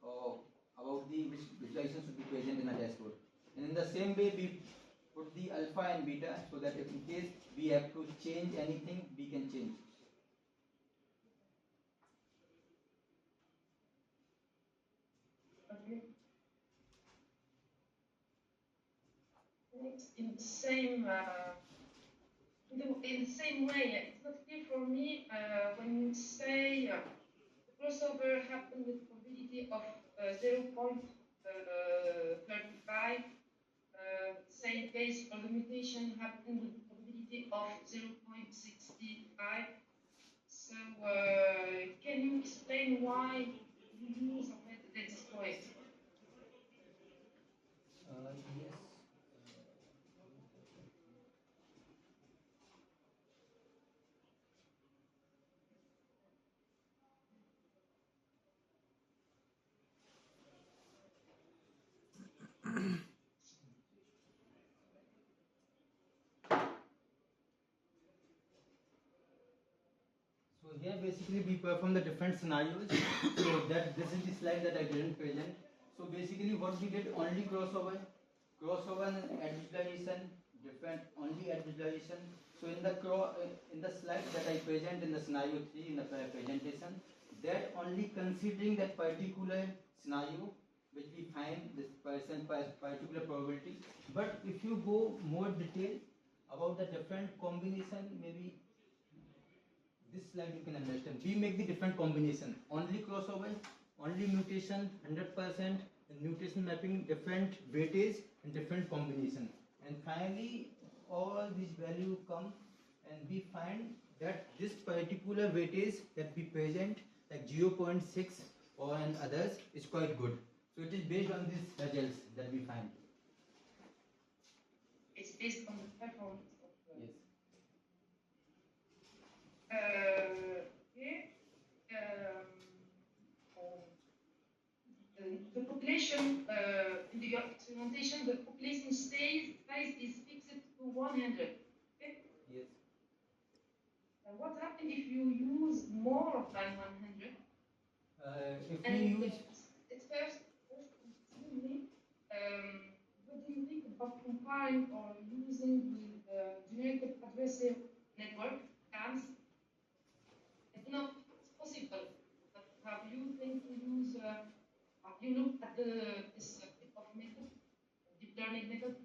or about the which visualization should be present in a dashboard. And in the same way we put the alpha and beta so that if in case we have to change anything, we can change. Okay. Next, in the same way, it's not clear for me when you say the crossover happened with probability of 0.35. Same case for the mutation happened with probability of 0.65. So can you explain why you use this point? Yes. So here basically we perform the different scenarios. So that this is the slide that I didn't present. So basically what we did only crossover and add visualization, different only add visualization. So in the slide that I present in the scenario 3 in the presentation, that only considering that particular scenario which we find this particular probability. But if you go more detail about the different combination, maybe this slide you can understand. We make the different combination. Only crossover, only mutation, 100%, and mutation mapping, different weightage and different combination. And finally, all these values come and we find that this particular weightage that we present, like 0.6 or and others, is quite good. So it is based on these results that we find. It's based on the performance of Yes. okay. The population in the experimentation, the population size is fixed to 100. Okay? Yes. What happens if you use more than 100? If And we use at first, excuse me, what do you think about comparing or using with generative addressing network CAMS? I don't know if it's possible, but have you think to use, have you looked at this type of method, deep learning method?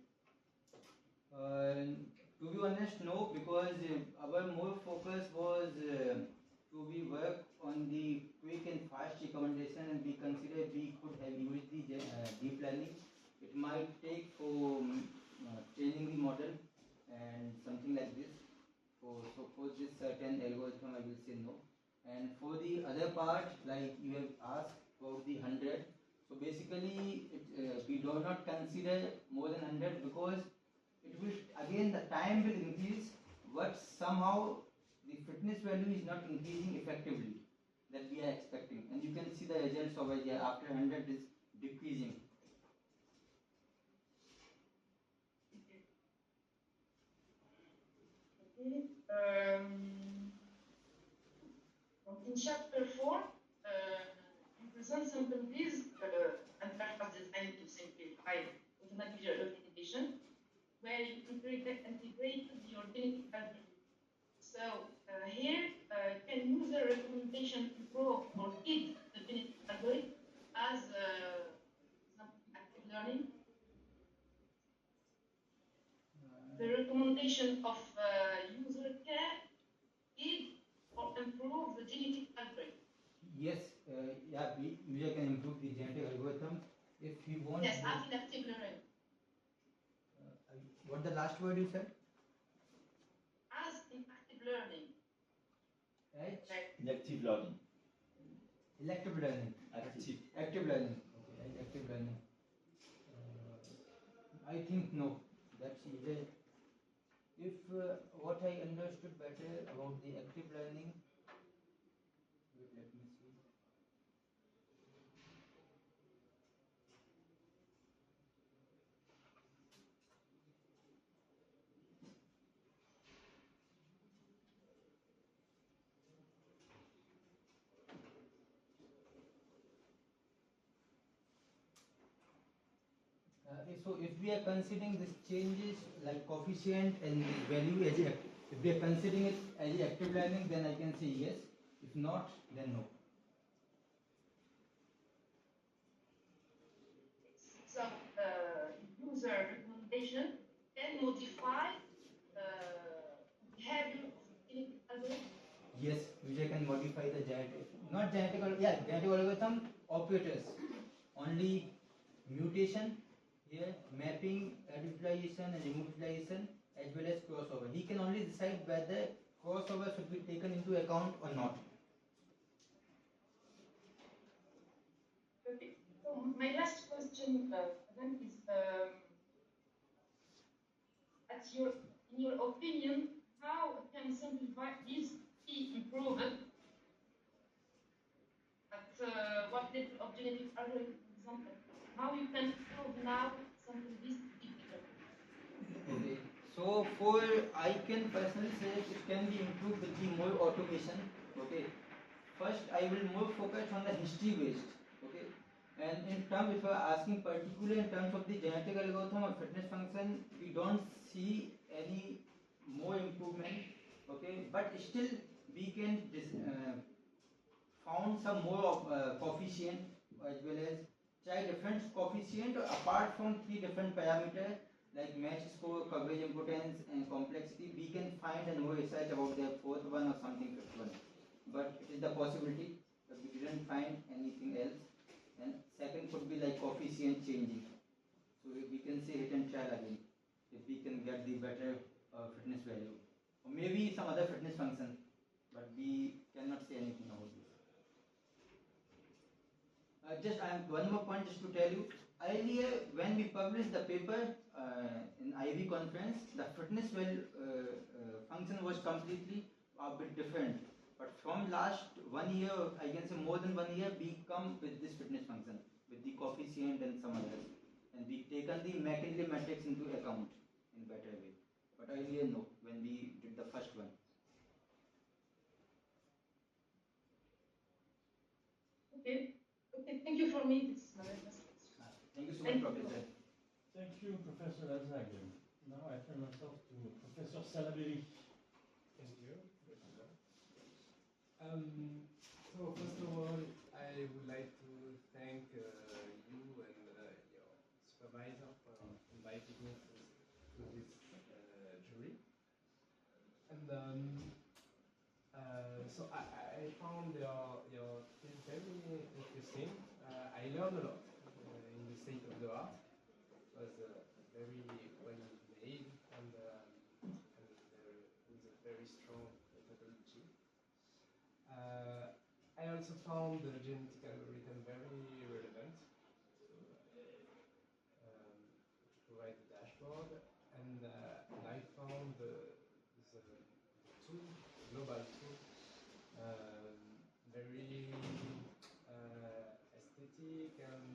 to be honest, no, because our more focus was to be work on the quick and fast recommendation, and we consider we could have used the deep learning. It might take for training the model and something like this. So for this certain algorithm, I will say no. And for the other part, like you have asked about the 100, so basically we do not consider more than 100 because it will again the time will increase, but somehow the fitness value is not increasing effectively that we are expecting, and you can see the results over here after 100 is decreasing. Okay. In chapter 4, you present SimpleVis and perhaps designed to simplify automatic representation, where you integrate the organic algorithm. So here, can user recommendation improve or keep the organic algorithm as active learning? The recommendation of user can aid or improve the genetic algorithm. Yes, yeah, user can improve the genetic algorithm if he wants. Yes, as in active learning. What the last word you said? As in active learning. H? In active learning. Elective learning. Active learning. Okay, active learning. I think no. That's either. If what I understood better about the active learning. Wait, let me see. So if we are considering these changes like coefficient and value as if we are considering it as active learning, then I can say yes. If not, then no. So user recommendation can modify behavior of genetic algorithm. Yes, user can modify the genetic, not genetic, genetic algorithm operators. Only mutation here, mapping, addition and removal, as well as crossover. He can only decide whether crossover should be taken into account or not. Okay. So my last question then is, in your opinion, how can SimpleVis be improved? At what level of genetic algorithm, for example? How you can improve now SimpleVis to be better? Okay. So for I can personally say it can be improved with the more automation. Okay. First I will more focus on the history based. Okay. And in terms, if you are asking particularly in terms of the genetic algorithm or fitness function, we don't see any more improvement. Okay. But still we can found some more of coefficient as well as try different coefficient apart from three different parameters like match score, coverage impotence and complexity. We can find and more research about the fourth one or something, fifth one, but it is the possibility, but we didn't find anything else. And second could be like coefficient changing, so we can say hit and try again if we can get the better fitness value, or maybe some other fitness function, but we cannot say anything about this. Just one more point just to tell you. Earlier, when we published the paper in IB conference, the fitness function was completely a bit different. But from last 1 year, I can say more than 1 year, we come with this fitness function, with the coefficient and some others. And we taken the McKinley matrix into account in better way. But earlier, no, when we did the first one. Okay. Okay, thank you for me. This is my last question. Thank you so much, Professor. Thank you, Professor Alzagir. Now I turn myself to Professor Salabiri. Thank you. So first of all, I would like to thank you and your supervisor for inviting me to this jury. And so I found your field very interesting. I learned a lot in the state of the art. It was very well made and there was a very strong methodology. I also found the genetic algorithm very relevant to provide the dashboard, and I found this tool, global tool, very aesthetic and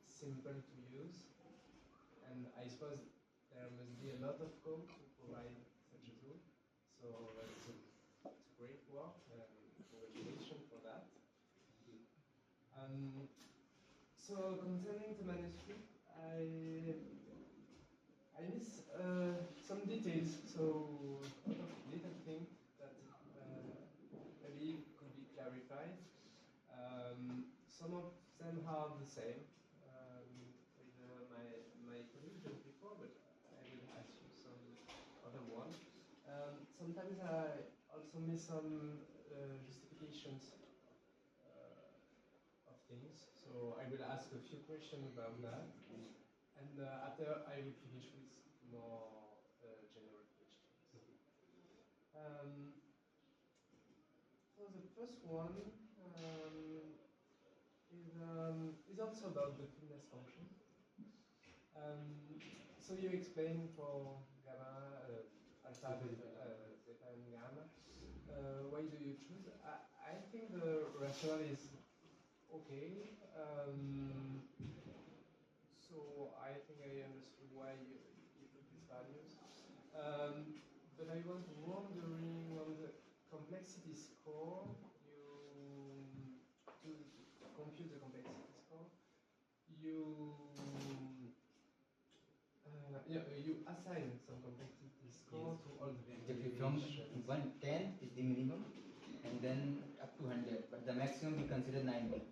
simple to use, and I suppose there must be a lot of code to provide such a tool, so it's a great work. Congratulations for that. So concerning the manuscript, I miss some details, so a lot of little things that maybe could be clarified. Some of them are the same with my colleague just before, but I will ask you some other one. Sometimes I also miss some justifications of things, so I will ask a few questions about that, and after I will finish with more general questions. So the first one is also about the fitness function. So you explained for gamma, alpha, zeta, and gamma. Why do you choose? I think the rationale is okay. So I think I understood why you put these values. But I was wondering on the complexity score, to compute the complexity score, you assign some complexity score to all the From variations. 110 is the minimum, and then up to 100, but the maximum we consider 90.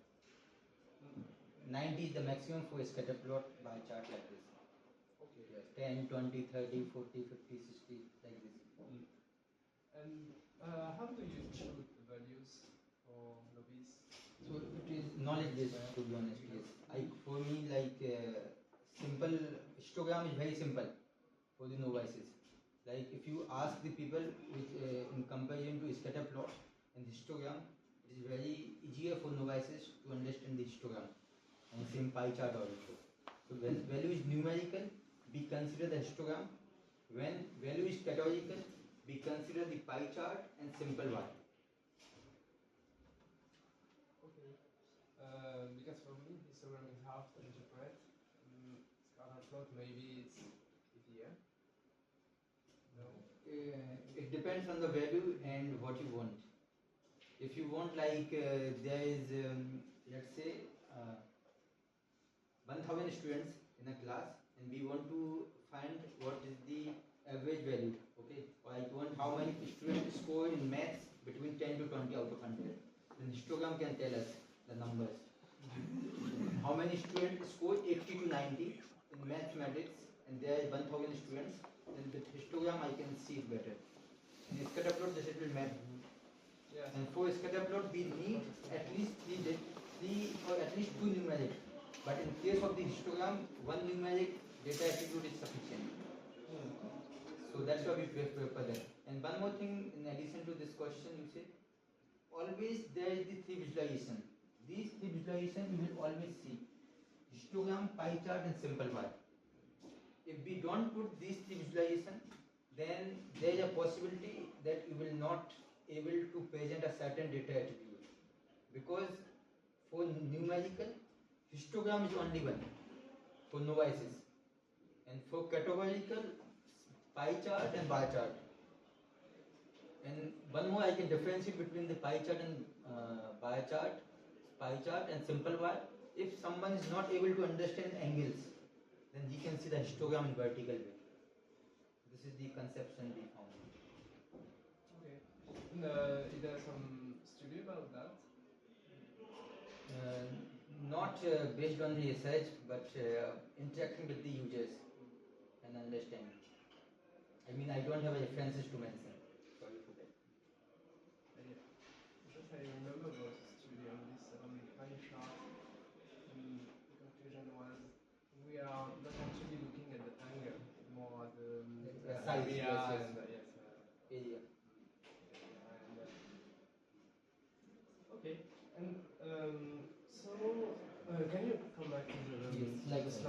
90 is the maximum for a scatter plot bar chart like this. Okay. Yes, 10, 20, 30, 40, 50, 60, like this. And how do you choose the values for novice? So it is knowledge based, to be honest. Yes. For me, like simple histogram is very simple for the novices. Like if you ask the people which, in comparison to scatter plot and histogram, it is very easier for novices to understand the histogram and same pie chart also. So when value is numerical, we consider the histogram. When value is categorical, we consider the pie chart and simple one. Okay. Because for me, histogram is hard to interpret. Scatter plot, maybe it's easier. No. It depends on the value and what you want. If you want, like there is, let's say, 1000 students in a class, and we want to find what is the average value. Okay, like how many students score in maths between 10 to 20 out of 100. Then histogram can tell us the numbers. How many students score 80 to 90 in mathematics, and there are 1000 students. Then with histogram I can see it better. In scatter plot, this it will map. Yes. And for scatter plot, we need at least three or at least two numeric. But in case of the histogram, one numeric data attribute is sufficient. So that's why we prefer that. And one more thing, in addition to this question, you said always there is the three visualization. these three visualizations you will always see histogram, pie chart, and simplifies. If we don't put these three visualizations, then there is a possibility that you will not able to present a certain data attribute, because for numerical, histogram is only one for novices, and for categorical, pie chart and bar chart. And one more, I can differentiate between the pie chart and bar chart, pie chart and simple bar. If someone is not able to understand angles, then he can see the histogram in vertical way. This is the conception we found. Okay. And, is there some study about that? Not based on the research, but interacting with the users and understanding. I mean, I don't have references to mention. Sorry for that. Yeah. Because I remember there was a study on this pie chart, and the conclusion was we are not actually looking at the angle, more at the size, area yes. and Area. and, okay. And so can you come back to the slide with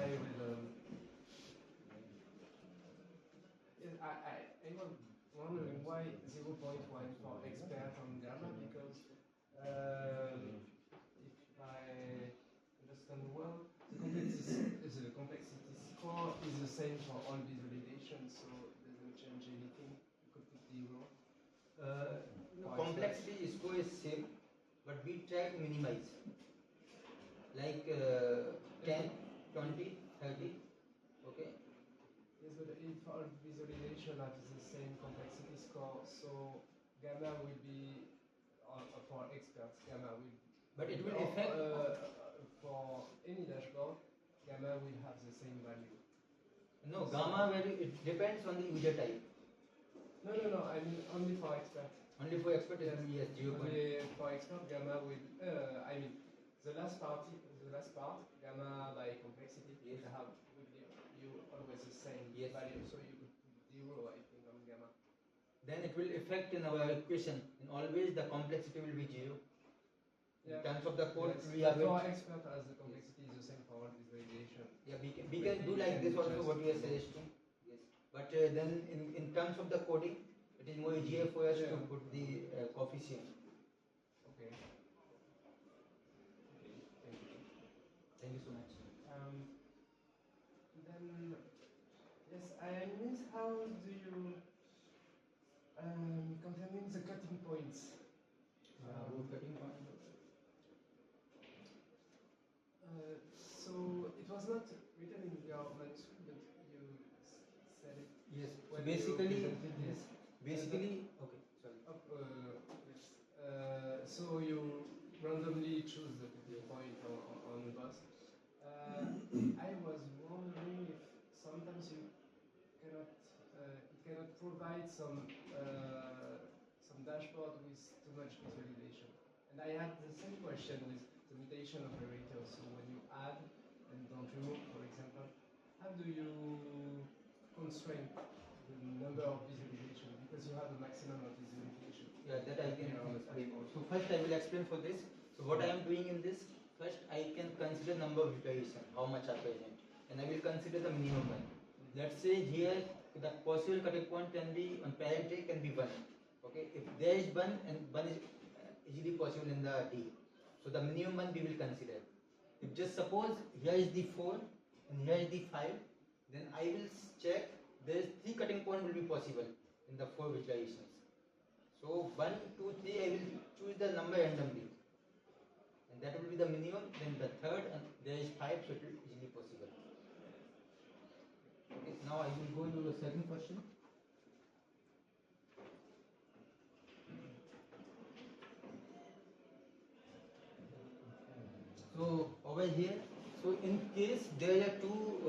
yes, I was wondering why 0.1 for expert on gamma, because if I understand well, the complexity score is the same for all visualizations, so it doesn't change anything. You could put 0. Complexity score is same, but we try to minimize. Like 10, 20, 30. Okay. Yes, but if all visualization have the same complexity score, so gamma will be for experts. Gamma will. But it will affect for any dashboard. Gamma will have the same value. No, gamma value, it depends on the user type. No. I mean only for experts. Only for expert it will be yes, 0. Only for expert, gamma will. I mean, the last part, gamma by complexity Yes. will have will give you always the same Yes. value. So you could put 0, I think, on gamma. Then it will affect in our equation. And always the complexity will be 0. In terms of the code, yes, we have for it. expert as the complexity is the same for all visualization. Yeah, we can do like this also, what we are suggesting. Yes. But then in terms of the coding, it is more easier for us to put the coefficient. Okay. Thank you. Thank you so much. Then, yes, I miss how do you concerning the cutting points. Cutting point. So it was not written in your manuscript, but you said it. Yes. So when basically, you presented this. okay, sorry. Yes. So you randomly choose the cutting point on bus. I was wondering if sometimes you cannot, it cannot provide some dashboard with too much visualization. And I had the same question with the mutation operator. So when you add and don't remove, for example, how do you constrain the number of visualization, because you have a maximum of visualization? Yeah, that I can explain. So first I will explain for this. So what I am doing in this, first I can consider number of visualization, how much are present, and I will consider the minimum one. Let's say here the possible cutting point can be on parent A can be 1. Okay, if there is 1 and 1 is easily possible in the D, so the minimum one we will consider. If just suppose here is the 4 and here is the 5, then I will check there is 3 cutting point will be possible in the 4 visualizations. So 1, 2, 3 I will choose the number randomly, and that will be the minimum. Then the third, and there is 5, so it will be easily possible. Okay, now I will go into the second question. So over here, so in case there are two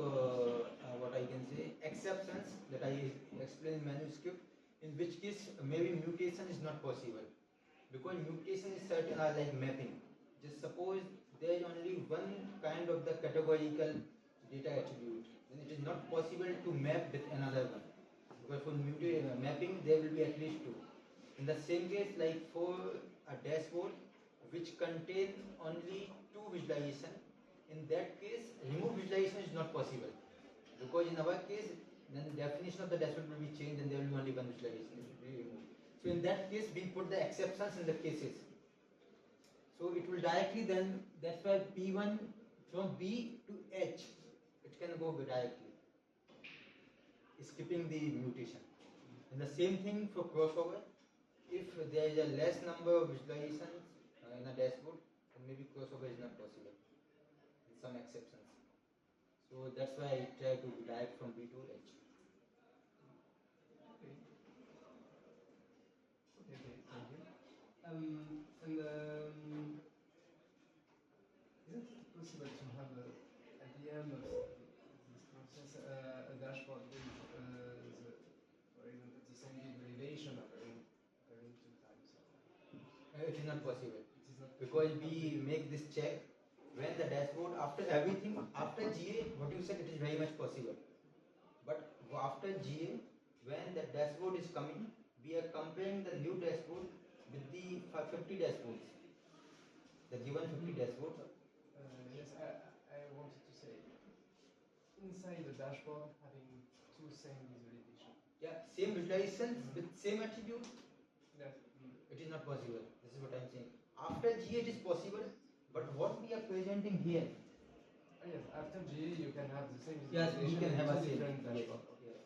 what I can say exceptions that I explain in manuscript, in which case maybe mutation is not possible, because mutation is certain are like mapping. Just suppose there is only one kind of the categorical data attribute, then it is not possible to map with another one, because for mapping there will be at least 2. In the same case, like for a dashboard, which contain only two visualization. In that case, remove visualization is not possible, because in our case, then the definition of the dashboard will be changed and there will be only one visualization. It will be removed. So in that case, we put the exceptions in the cases. So it will directly then, that's why P1 from B to H, it can go directly, skipping the mutation. And the same thing for crossover. If there is a less number of visualizations in a dashboard, then maybe crossover is not possible, with some exceptions. So that's why I try to derive from B to H. Okay. Okay, thank you. And is it possible to have at the end of this process a dashboard with for example, the same derivation appearing two times? It is not possible, It is not because we make this check when the dashboard, after everything, after GA, what you said, it is very much possible. But after GA, when the dashboard is coming, we are comparing the new dashboard with the 50 dashboards, the given 50 dashboards. Yes, I wanted to say inside the dashboard having two same visualization. Yeah, same visualizations with same attribute, Yes. it is not possible. This is what I am saying. After GA, it is possible, but what we are presenting here, Yes, after GA you can have the same yes, visualization we can in have a two same. different Yes, dashboard. yes.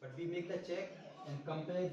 But we make the check and compare